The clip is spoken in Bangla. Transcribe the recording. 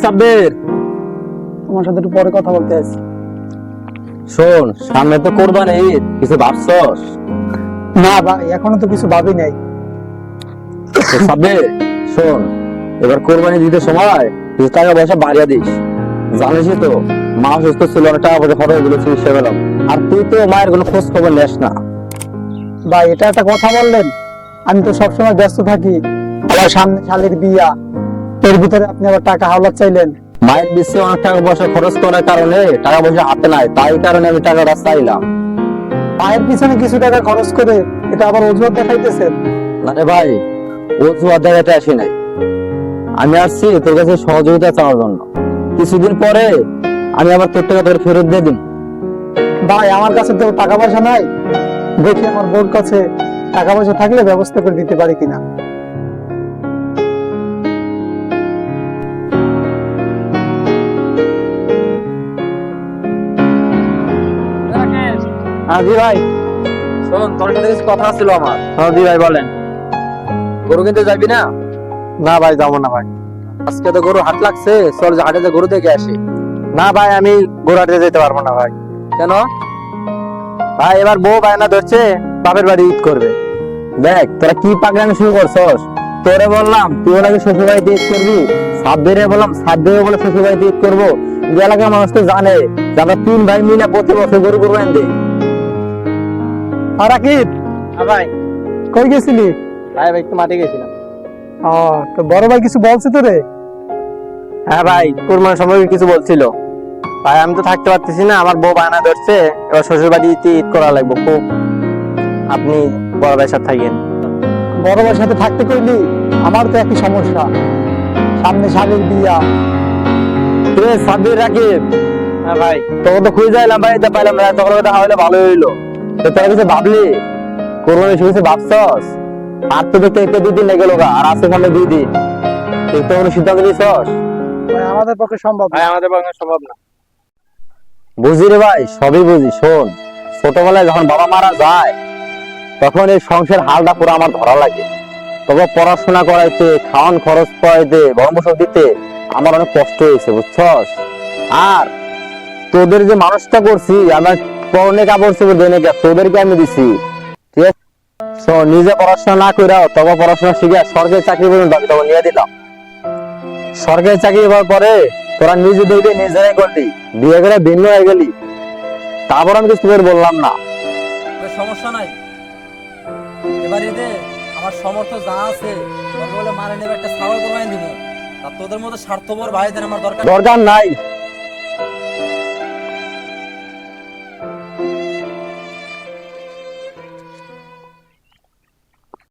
সাব্বির, তোমার সাথে একটু পরে কথা বলতে আছি। শোন, সামনে তো কোরবানি ঈদ, কিছু ভাবছস? না ভাই, এখনো তো কিছু ভাবি নাই। সাব্বির শোন, এবার কোরবানি দিতে সময় কিছু টাকা পয়সা বাড়িয়ে দিস। জানিসই তো মা সুস্থ ছিল, অনেক টাকা পয়সা খরচ হয়েছিল চিকিৎসা গেলাম। আর তুই তো মায়ের কোনো খোঁজ খবর নেস না। ভাই, এটা একটা কথা বললেন? আমি তো সবসময় ব্যস্ত থাকি, আবার সামনে শালীর বিয়া, এর ভিতরে আপনি আবার টাকা হাওলাত চাইলেন। মায়ের বিশ্বে অনেক টাকা পয়সা খরচ করার কারণে টাকা পয়সা হাতে নাই, তাই কারণে আমি টাকাটা চাইলাম। মায়ের পিছনে কিছু টাকা খরচ করে এটা আবার অজুহাত দেখাইতেছেন? না রে ভাই, ও জুয়ার জায়গাতে আসি নাই, আমি আসছি তোর কাছে সহযোগিতা চাওয়ার জন্য। কিছুদিন পরে আমি আবার তোর টাকা তোর ফেরত দিয়ে দিন। ভাই, আমার কাছে তো টাকা পয়সা নাই, দেখি আমার বোন কাছে টাকা পয়সা থাকলে ব্যবস্থা করে দিতে পারি কিনা। হ্যাঁ জি ভাই। শোন, তোর সাথে কিছু কথা ছিল আমার। হ্যাঁ জি ভাই, বলেন। গরু কিনতে যাবি না? না ভাই, যাবো না ভাই। আজকে তো গরু হাট লাগছে, চল যে হাটে যে গরু দেখে আসি। না ভাই, আমি গোরাটে যেতে পারবো না ভাই। কেন? ভাই, এবার বউ বায়না ধরছে বাপের বাড়ি ঈদ করবে। দেখ তোরা কি পাগলামি শুরু করছস। তোরে বললাম তুই নাকি শ্বশুর বাড়িতে ঈদ করবি, সাব্বিরে বললাম সাব্বিরে বলে শ্বশুর বাড়িতে ঈদ করবো। এই এলাকার মানুষ তো জানে যে আমরা 3 ভাই মিলে প্রতি বছর গরু কুরবানি দিই। আর আকিব, ভাই কই গেছিলি? ভাই একটু মাঠে গেছিলাম। ও, তো বড় ভাই কিছু বলছে তোরে? হ্যাঁ ভাই, কুরবান সম্পর্কে কিছু বলছিল। ভাই আমি তো থাকতে পারতেছি না, আমার বউ বায়না ধরছে, এবার শ্বশুর বাড়িতে ঈদ করা লাগবে খুব। আপনি বড় ভাইয়ের সাথে থাকেন। বড় ভাইয়ের সাথে থাকতে কইলি? আমার তো একই সমস্যা, সামনে শালীর বিয়া। সাব্বির, রাকিব। হ্যাঁ ভাই, তোকে তো খুঁজে এলাম বাড়িতে পাইলাম না, তখন কথা হলে ভালো হইলো। তো তোরা কিছু ভাবলি? কোরবানি কিছু ভাবছস? আর তো দেখতে একটা 2 দিন লেগে গেল, আর আছে সামনে 2 দিন। তুই তো কোনো সিদ্ধান্ত নিছস? ভাই, আমাদের পক্ষে সম্ভব না। আমাদের পক্ষে সম্ভব না। বুঝি রে ভাই, সবই বুঝি। শোন, ছোটবেলায় যখন বাবা মারা যায়, তখন এই সংসার হালটা পুরো আমার ধরা লাগে। তবে পড়াশোনা করাইতে, খাওয়ান খরচ করাইতে, বর্মসব দিতে আমার অনেক কষ্ট হয়েছে, বুঝছস? আর তোদের যে মানুষটা করছি, আমার পরনে কাপড় চোপড় দেনে তোদেরকে আমি দিছি, ঠিক আছে? শোন, নিজে পড়াশোনা না কইরাও তবে পড়াশোনা শিখে সরকারি চাকরি পর্যন্ত আমি তখন নিয়ে দিলাম। সরকারি চাকরি হওয়ার পরে তোরা নিজে দেখবি নিজেরাই করলি, বিয়ে করে ভিন্ন হয়ে গেলি, তারপর আমি কিছু তোদের বললাম না। সমস্যা নাই, এবার ঈদে আমার সমর্থ যা আছে বলে মারে নেবে, একটা ছাগল কোরবানি দিব। তা তোদের মতো স্বার্থপর ভাইদের আমার দরকার দরকার নাই।